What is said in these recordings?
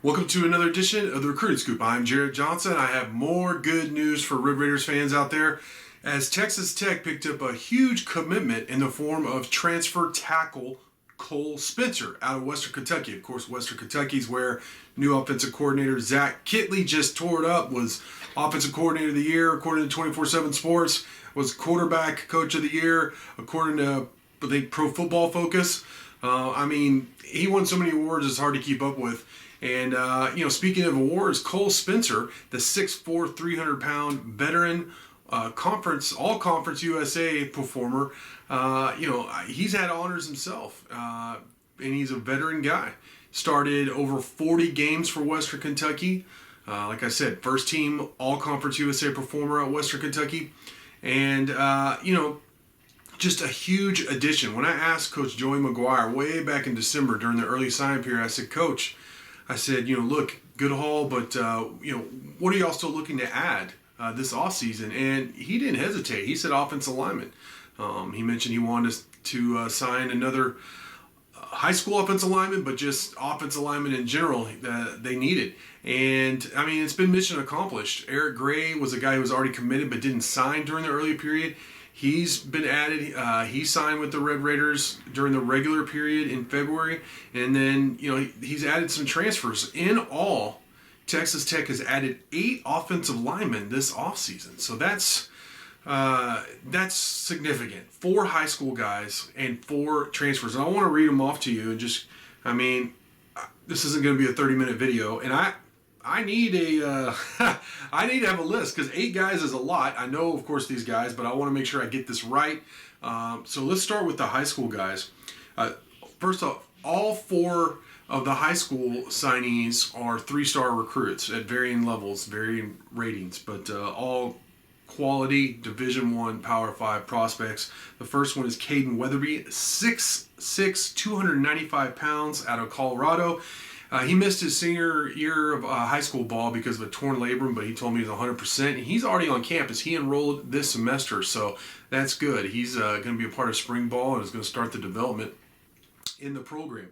Welcome to another edition of the Recruiting Scoop. I'm Jarret Johnson. I have more good news for Red Raiders fans out there as Texas Tech picked up a huge commitment in the form of transfer tackle Cole Spencer out of Western Kentucky. Of course, Western Kentucky is where new offensive coordinator Zach Kittley just tore it up, was offensive coordinator of the year according to 24/7 Sports, was quarterback coach of the year according to, I think, Pro Football Focus. He won so many awards it's hard to keep up with. And, speaking of awards, Cole Spencer, the 6'4", 300-pound veteran all-conference USA performer, he's had honors himself, and he's a veteran guy. Started over 40 games for Western Kentucky. Like I said, first-team all-conference USA performer at Western Kentucky. And, just a huge addition. When I asked Coach Joey McGuire way back in December during the early sign period, I said, Coach, look, good haul, but, what are y'all still looking to add this offseason? And he didn't hesitate. He said offensive lineman. He mentioned he wanted to sign another high school offensive lineman, but just offensive lineman in general they needed. And, it's been mission accomplished. Eric Gray was a guy who was already committed but didn't sign during the early period. He's been added. He signed with the Red Raiders during the regular period in February. And then, he's added some transfers. In all, Texas Tech has added 8 offensive linemen this offseason. So that's significant. 4 high school guys and 4 transfers. And I want to read them off to you. And just, this isn't going to be a 30-minute video. And I need I need to have a list because 8 guys is a lot. I know, of course, these guys, but I want to make sure I get this right. So let's start with the high school guys. First off, all 4 of the high school signees are 3-star recruits at varying levels, varying ratings, but all quality Division I Power 5 prospects. The first one is Kade Weatherby, 6'6", 295 pounds, out of Colorado. He missed his senior year of high school ball because of a torn labrum, but he told me he's 100%. He's already on campus. He enrolled this semester, so that's good. He's going to be a part of spring ball and is going to start the development in the program.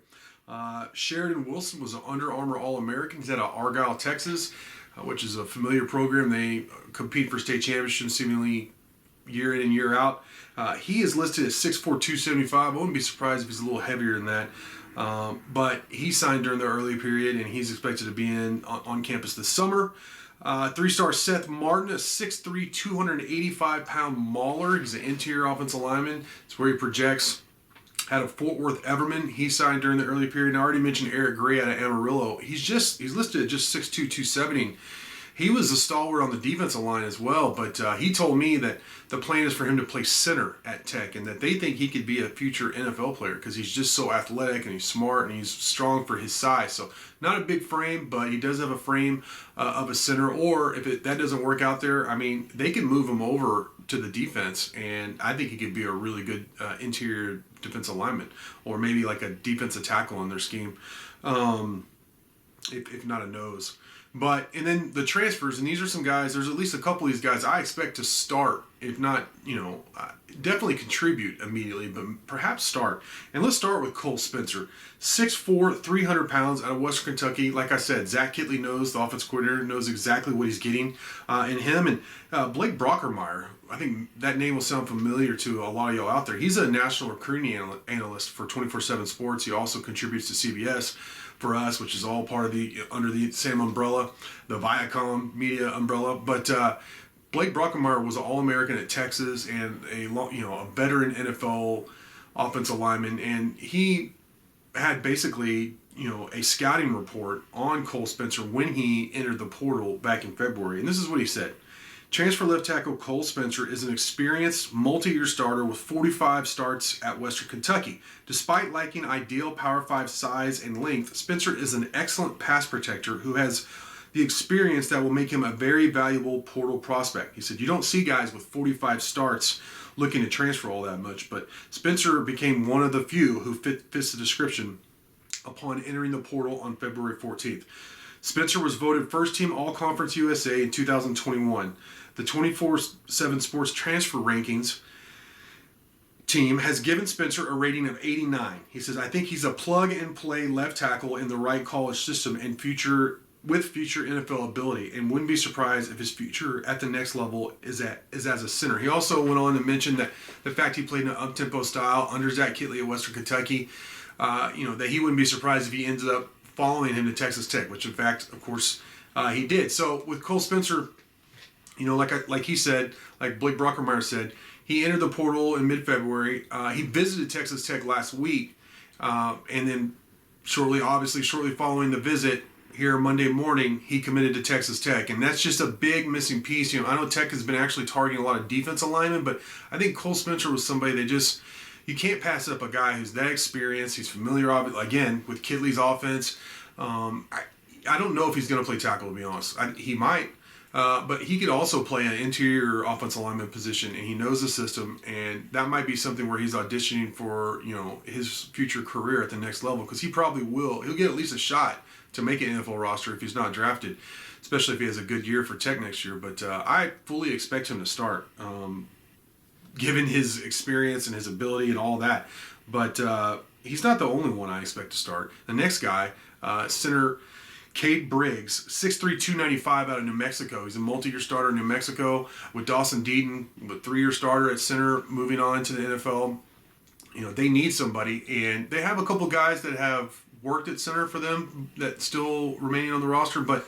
Sheridan Wilson was an Under Armour All-American. He's out of Argyle, Texas, which is a familiar program. They compete for state championships seemingly year in and year out. He is listed at 6'4", 275. I wouldn't be surprised if he's a little heavier than that. But he signed during the early period, and he's expected to be on campus this summer. 3-star Seth Martin, a 6'3", 285-pound mauler. He's an interior offensive lineman. It's where he projects. Out of Fort Worth Everman, he signed during the early period. And I already mentioned Eric Gray out of Amarillo. He's listed at just 6'2", 270. He was a stalwart on the defensive line as well, but he told me that the plan is for him to play center at Tech and that they think he could be a future NFL player because he's just so athletic and he's smart and he's strong for his size. So not a big frame, but he does have a frame of a center. Or if that doesn't work out there, they can move him over to the defense, and I think he could be a really good interior defensive lineman or maybe like a defensive tackle in their scheme, if not a nose. And then the transfers, and these are some guys, there's at least a couple of these guys I expect to start, if not, definitely contribute immediately, but perhaps start. And let's start with Cole Spencer, 6'4", 300 pounds out of Western Kentucky. Like I said, Zach Kittley knows, the offensive coordinator, knows exactly what he's getting in him. And Blake Brockermeyer, I think that name will sound familiar to a lot of y'all out there. He's a national recruiting analyst for 24/7 Sports. He also contributes to CBS for us, which is all part of under the same umbrella, the Viacom media umbrella. But Blake Brockermeyer was an All-American at Texas and a veteran NFL offensive lineman, and he had basically a scouting report on Cole Spencer when he entered the portal back in February. And this is what he said. Transfer left tackle Cole Spencer is an experienced multi-year starter with 45 starts at Western Kentucky. Despite lacking ideal Power 5 size and length, Spencer is an excellent pass protector who has the experience that will make him a very valuable portal prospect. He said, you don't see guys with 45 starts looking to transfer all that much, but Spencer became one of the few who fits the description upon entering the portal on February 14th. Spencer was voted first team All-Conference USA in 2021. The 24/7 Sports transfer rankings team has given Spencer a rating of 89. He says, I think he's a plug-and-play left tackle in the right college system and future NFL ability, and wouldn't be surprised if his future at the next level is as a center. He also went on to mention that the fact he played in an up-tempo style under Zach Kittley at Western Kentucky, that he wouldn't be surprised if he ended up following him to Texas Tech, which in fact, of course, he did. So with Cole Spencer, like he said, like Blake Brockermeyer said, he entered the portal in mid-February. He visited Texas Tech last week, and then shortly following the visit here Monday morning, he committed to Texas Tech, and that's just a big missing piece. I know Tech has been actually targeting a lot of defensive linemen, but I think Cole Spencer was somebody that you can't pass up a guy who's that experienced. He's familiar, again, with Kittley's offense. I don't know if he's going to play tackle, to be honest. He might. But he could also play an interior offensive lineman position, and he knows the system, and that might be something where he's auditioning for, his future career at the next level, because he probably will. He'll get at least a shot to make an NFL roster if he's not drafted, especially if he has a good year for Tech next year. But I fully expect him to start, given his experience and his ability and all that. But he's not the only one I expect to start. The next guy, center Cade Briggs, 6'3", 295 out of New Mexico. He's a multi-year starter in New Mexico with Dawson Deaton, a 3-year starter at center, moving on to the NFL. They need somebody, and they have a couple guys that have worked at center for them that still remaining on the roster. But,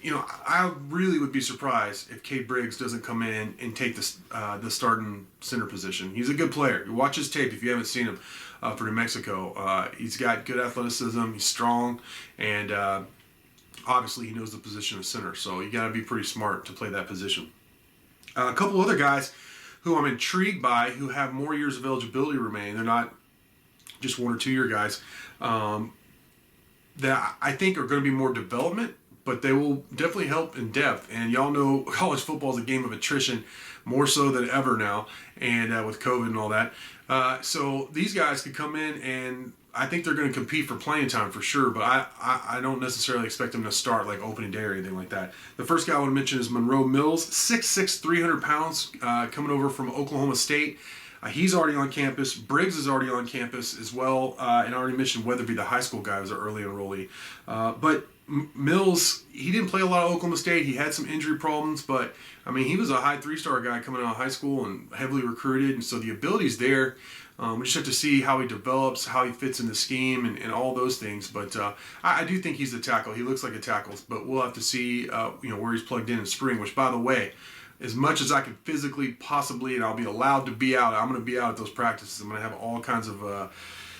I really would be surprised if Cade Briggs doesn't come in and take the starting center position. He's a good player. You watch his tape if you haven't seen him for New Mexico. He's got good athleticism. He's strong, and obviously he knows the position of center. So you got to be pretty smart to play that position. A couple other guys who I'm intrigued by who have more years of eligibility remaining. They're not just 1 or 2 year guys that I think are going to be more development, but they will definitely help in depth. And y'all know college football is a game of attrition, more so than ever now, and with COVID and all that. So these guys could come in, and I think they're going to compete for playing time for sure, but I don't necessarily expect them to start like opening day or anything like that. The first guy I want to mention is Monroe Mills, 6'6", 300 pounds, coming over from Oklahoma State. He's already on campus. Briggs is already on campus as well, and I already mentioned Weatherby, the high school guy, was an early enrollee. But Mills, he didn't play a lot of Oklahoma State. He had some injury problems, but he was a high 3-star guy coming out of high school and heavily recruited, and so the ability's there. We just have to see how he develops, how he fits in the scheme, and all those things. But I do think he's a tackle. He looks like a tackle, but we'll have to see where he's plugged in spring, which, by the way, as much as I can physically possibly, and I'll be allowed to be out, I'm going to be out at those practices. I'm going to have all kinds of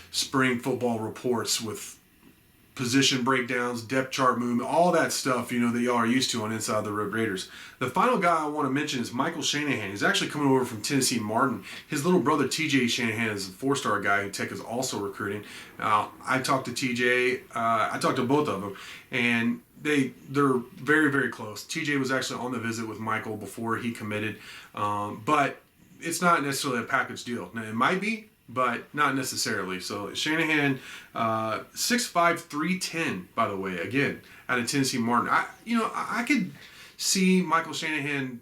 spring football reports with position breakdowns, depth chart movement, all that stuff, that y'all are used to on Inside the Red Raiders. The final guy I want to mention is Michael Shanahan. He's actually coming over from Tennessee Martin. His little brother, TJ Shanahan, is a 4-star guy who Tech is also recruiting. I talked to TJ. I talked to both of them, and they're very, very close. TJ was actually on the visit with Michael before he committed, but it's not necessarily a package deal. Now, it might be, but not necessarily. So Shanahan, 6'5", 310, by the way, again, out of Tennessee Martin. I could see Michael Shanahan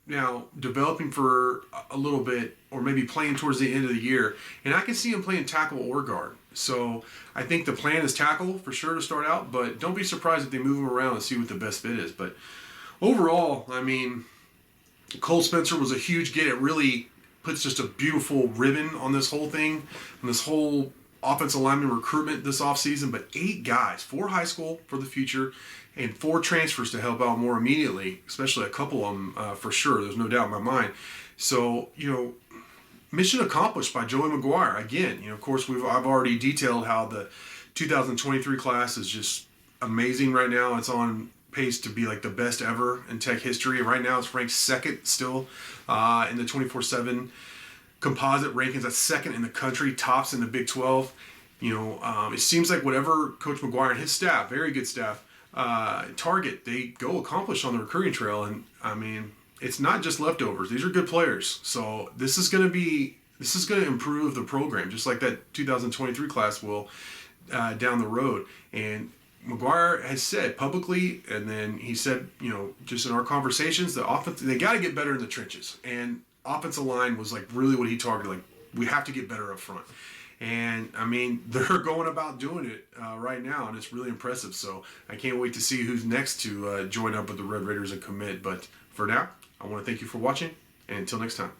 now developing for a little bit, or maybe playing towards the end of the year, and I can see him playing tackle or guard. So I think the plan is tackle for sure to start out, but don't be surprised if they move him around and see what the best fit is. But overall, Cole Spencer was a huge get. It really puts just a beautiful ribbon on this whole thing, on this whole offensive lineman recruitment this offseason. But 8 guys, 4 high school for the future, and 4 transfers to help out more immediately, especially a couple of them for sure. There's no doubt in my mind. So, mission accomplished by Joey McGuire. Again, of course, I've already detailed how the 2023 class is just amazing right now. It's on pace to be like the best ever in Tech history. Right now it's ranked second still in the 24/7 composite rankings. That's second in the country, tops in the Big 12. It seems like whatever Coach McGuire and his staff, very good staff, target, they go accomplish on the recruiting trail. And it's not just leftovers. These are good players. So this is going to improve the program, just like that 2023 class will down the road. And McGuire has said publicly, and then he said, just in our conversations, the offense, they got to get better in the trenches. And offensive line was like really what he targeted, like we have to get better up front. And I mean, they're going about doing it right now, and it's really impressive. So I can't wait to see who's next to join up with the Red Raiders and commit. But for now, I want to thank you for watching, and until next time.